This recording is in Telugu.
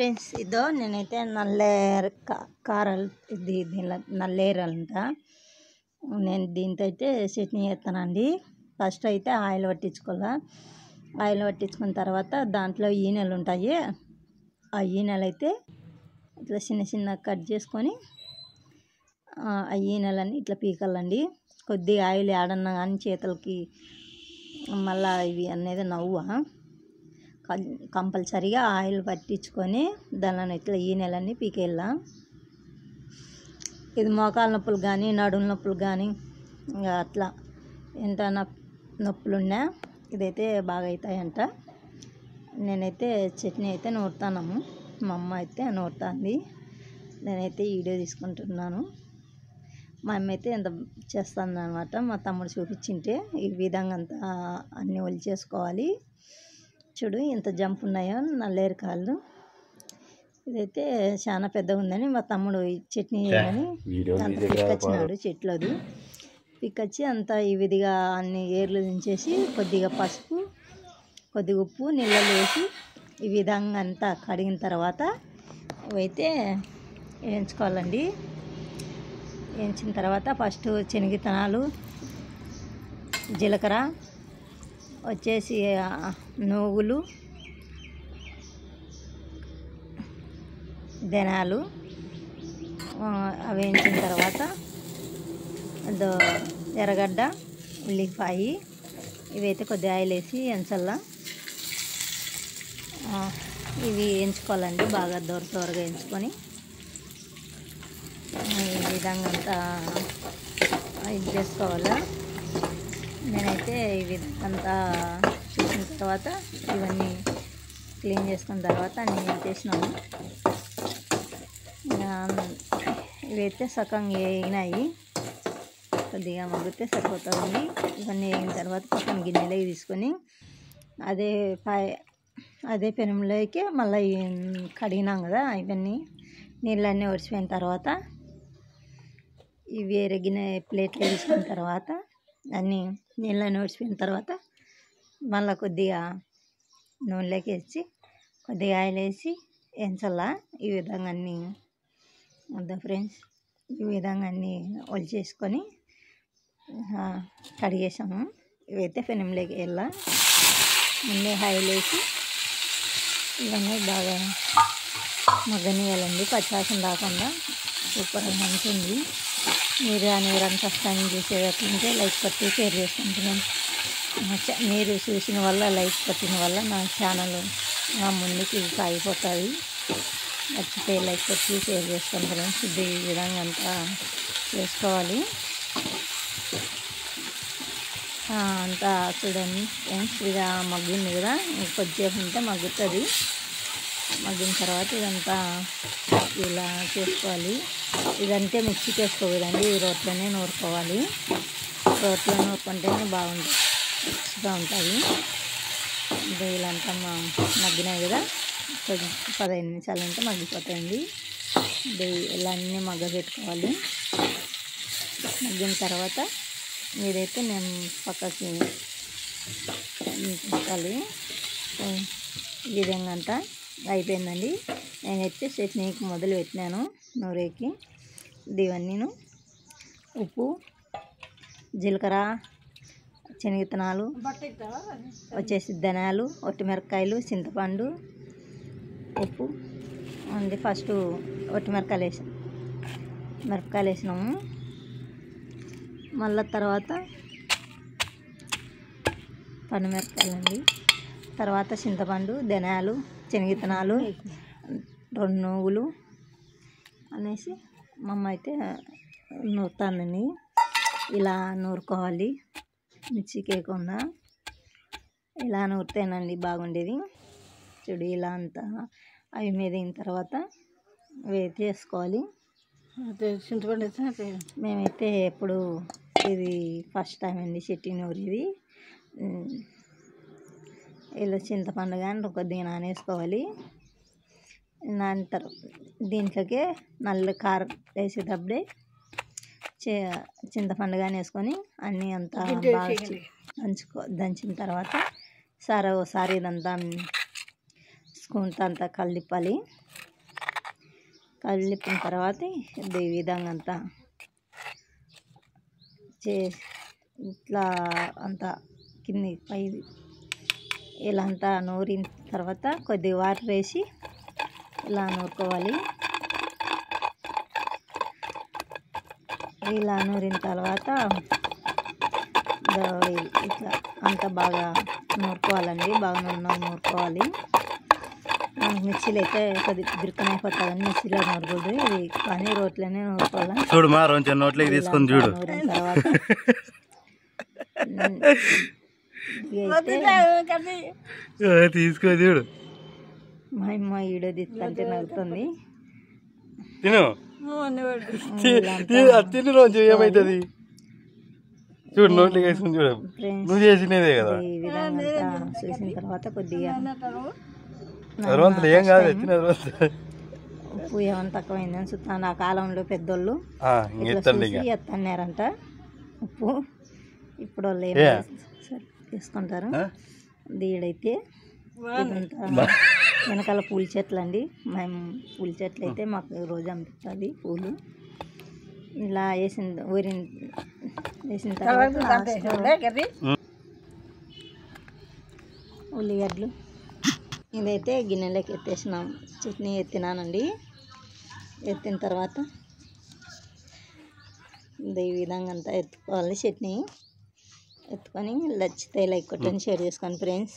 ఫ్రెండ్స్, ఇదో నేనైతే నల్లేరు కారాలు దీనిలో నల్లేరు అంట. నేను దీంతో అయితే చట్నీ చేస్తానండి. ఫస్ట్ అయితే ఆయిల్ పట్టించుకోవాలా. ఆయిల్ పట్టించుకున్న తర్వాత దాంట్లో ఈనెలు ఉంటాయి. ఆ ఈనెలు అయితే ఇట్లా చిన్న చిన్న కట్ చేసుకొని ఆ ఈనెలన్నీ ఇట్లా పీకాలండి. కొద్దిగా ఆయిల్ ఆడన్నా కానీ చేతులకి మళ్ళీ ఇవి అనేది నవ్వ కంపల్సరిగా ఆయిల్ పట్టించుకొని దానిలో ఇట్లా ఈనెలన్నీ పీకేయాల. ఇది మోకాలు నొప్పులు కానీ నడుము నొప్పులు కానీ ఇంకా అట్లా ఏంటన్నా నొప్పులున్నా ఇదైతే బాగా అవుతాయంట. నేనైతే చట్నీ అయితే నూరుతాను. మా అమ్మ అయితే నూరుతుంది. నేనైతే వీడియో తీసుకుంటున్నాను. మా అమ్మ అయితే ఎంత చేస్తుంది అనమాట. మా తమ్ముడు చూపించింటే ఈ విధంగా అంతా అన్నీ ఒలి చేసుకోవాలి. చూడు ఎంత జంప్ ఉన్నాయో నల్లేరు కాళ్ళు. ఇదైతే చాలా పెద్దగా ఉందని మా తమ్ముడు చట్నీ చేయమని అంత పిక్కచ్చినాడు. చెట్లది పిక్కచ్చి అంతా ఈ విధిగా అన్ని ఏర్లు దించేసి కొద్దిగా పసుపు కొద్దిగా ఉప్పు నీళ్ళలో వేసి ఈ విధంగా అంతా కడిగిన తర్వాత ఇవైతే వేయించుకోవాలండి. వేయించిన తర్వాత ఫస్ట్ శనగిత్తనాలు, జీలకర్ర వచ్చేసి నువ్వులు, ధనియాలు అవి వేయించిన తర్వాత ఎర్రగడ్డ, ఉల్లిపాయ ఇవైతే కొద్దిగా ఆయిల్ వేసి ఎంచల్లా ఇవి వేయించుకోవాలండి. బాగా దూరగా వేయించుకొని ఈ విధంగా అంతా ఇది చేసుకోవాలా. నేనైతే ఈ విధంగా అంతా చూసిన తర్వాత ఇవన్నీ క్లీన్ చేసుకున్న తర్వాత అన్నీ వేసేసినాము. ఇవైతే సగంగా వేగినాయి. కొద్దిగా మగ్గితే సరిపోతుంది. ఇవన్నీ వేగిన తర్వాత పక్కన గిన్నెలోకి తీసుకొని అదే పెనంలోకి మళ్ళీ కడిగినాం కదా ఇవన్నీ నీళ్ళన్నీ ఒడిచిపోయిన తర్వాత ఇవి వేరే గిన్నె ప్లేట్లో తీసుకున్న తర్వాత అన్నీ నీళ్ళన్నీ ఒడిచిపోయిన తర్వాత మళ్ళీ కొద్దిగా నూనెలోకి వేసి కొద్దిగా ఆయిల్ వేసి వేయించాలా. ఈ విధంగా అన్నీ వద్దా ఫ్రెండ్స్, ఈ విధంగా అన్నీ ఒలిచేసుకొని కడిగేసాము. ఇవైతే పెనంలోకి వెళ్ళా ముందే ఆయిల్ వేసి ఇవన్నీ బాగా మగ్గనియాలండి. పచ్చివాసన రాకుండా సూపర్గా మంచిది. మీరు ఎవరైనా ఫస్ట్ టైం చూసేటట్లుంటే లైక్ కొట్టి షేర్ చేసుకుంటున్నాను. మీరు చూసిన వల్ల లైక్ కొట్టిన వల్ల నా ఛానల్ ముందుకి సాగిపోతుంది. నచ్చితే లైక్ కొట్టి షేర్ చేసుకుంటున్నాను. ఇది ఈ విధంగా అంతా చేసుకోవాలి. అంతా చూడండి ఫ్రెండ్స్, ఇక మగ్గింది కదా, కొద్దిసేపు ఉంటే మగ్గుతుంది. మగ్గిన తర్వాత ఇదంతా ఇలా చేసుకోవాలి. ఇదంటే మిక్సీకి వేసుకోకూడదండి, ఈ రోట్లోనే నూరుకోవాలి. రోట్లో నూరుకుంటేనే బాగుంటుంది, రుచిగా ఉంటుంది. ఇలాంతా మగ్గినాయి కదా, 15 నిమిషాలు అంటే మగ్గిపోతాయండి. ఇలా అన్నీ మగ్గబెట్టుకోవాలి. మగ్గిన తర్వాత ఇదైతే నేను పక్కకి పెట్టాలి. ఈ విధంగా అంతా అయిపోయిందండి. నేనైతే చట్నీకి మొదలు పెట్టినాను నూరేకి. ఇవన్నీను ఉప్పు, జీలకర్ర, శనగిత్తనాలు వచ్చేసి ధనియాలు, ఒట్టిమిరపకాయలు, చింతపండు, ఉప్పు అండి. ఫస్ట్ మిరపకాయలు వేసినాము. మళ్ళీ తర్వాత పండుమిరపకాయలండి. తర్వాత చింతపండు, ధనియాలు, శనగిత్తనాలు, 2 నువ్వులు అనేసి మా అమ్మ అయితే నూరుతానండి. ఇలా నూరుకోవాలి, మిక్సీకి వేయకుండా ఇలా నూరితేనండి బాగుండేది. చూడు ఇలా అంతా అవి మీదైన తర్వాత వేసి వేసుకోవాలి. చింతపండు అయితే మేమైతే ఎప్పుడు ఇది ఫస్ట్ టైం అండి చట్నీ నూరేది. ఇలా చింతపండు కానీ కొద్దిగా నానేసుకోవాలి. దీంట్లోకే నల్ల కారం వేసేటప్పుడే చింతపండు కానీ వేసుకొని అన్నీ అంతా బాగా దంచిన తర్వాత ఒకసారి ఇదంతా స్పూన్తో అంతా కలిపాలి. కలిపిన తర్వాత ఈ విధంగా అంతా ఇట్లా అంతా కింది పై ఇలా అంతా నూరిన తర్వాత కొద్దిగా వాటర్ వేసి ఇలా నూరుకోవాలి. ఇలా నూరిన తర్వాత ఇట్లా అంతా బాగా నూరుకోవాలండి. బాగా నూరుకోవాలి. మిక్సీలో అయితే కొద్దిగా బిరుకన అయిపోతుందని మిక్సీలో నూరకూడదు, ఇది కానీ రోట్లోనే నూరుకోవాలి. చూడు మా కొంచెం నోట్లోకి తీసుకొని చూడు. నూరిన తర్వాత తీసుకో చూడు. మా అమ్మ వీడియో తీస్తుంటే నవ్వుతుంది. తిను తిను రోజు ఏమవుతుంది చూడు, నోట్లోకి వేసుకుని చూడు. నువ్వు చేసినదే కదా. ఈ విధంగా చూసిన తర్వాత కొద్దిగా ఏం కాదు. ఉప్పు ఏమైనా తక్కువైందని చూస్తాను. ఆ కాలంలో పెద్దోళ్ళు ఎత్తన్నారంట ఉప్పు. ఇప్పుడు వాళ్ళు ఏం తీసుకుంటారు. దీడైతే ఇదంతా వెనకాల పూల చెట్లు అండి. మేము పూల చెట్లు అయితే మాకు రోజు అనిపిస్తుంది పూలు. ఇలా వేసిన తర్వాత ఉల్లిగడ్డలు ఇదైతే గిన్నెలోకి ఎత్తేసినాం. చట్నీ ఎత్తినానండి. ఎత్తిన తర్వాత ఈ విధంగా అంతా ఎత్తుకోవాలి. చట్నీ ఎత్తుకొని నచ్చితే లైక్ కొట్టండి, షేర్ చేసుకోండి ఫ్రెండ్స్.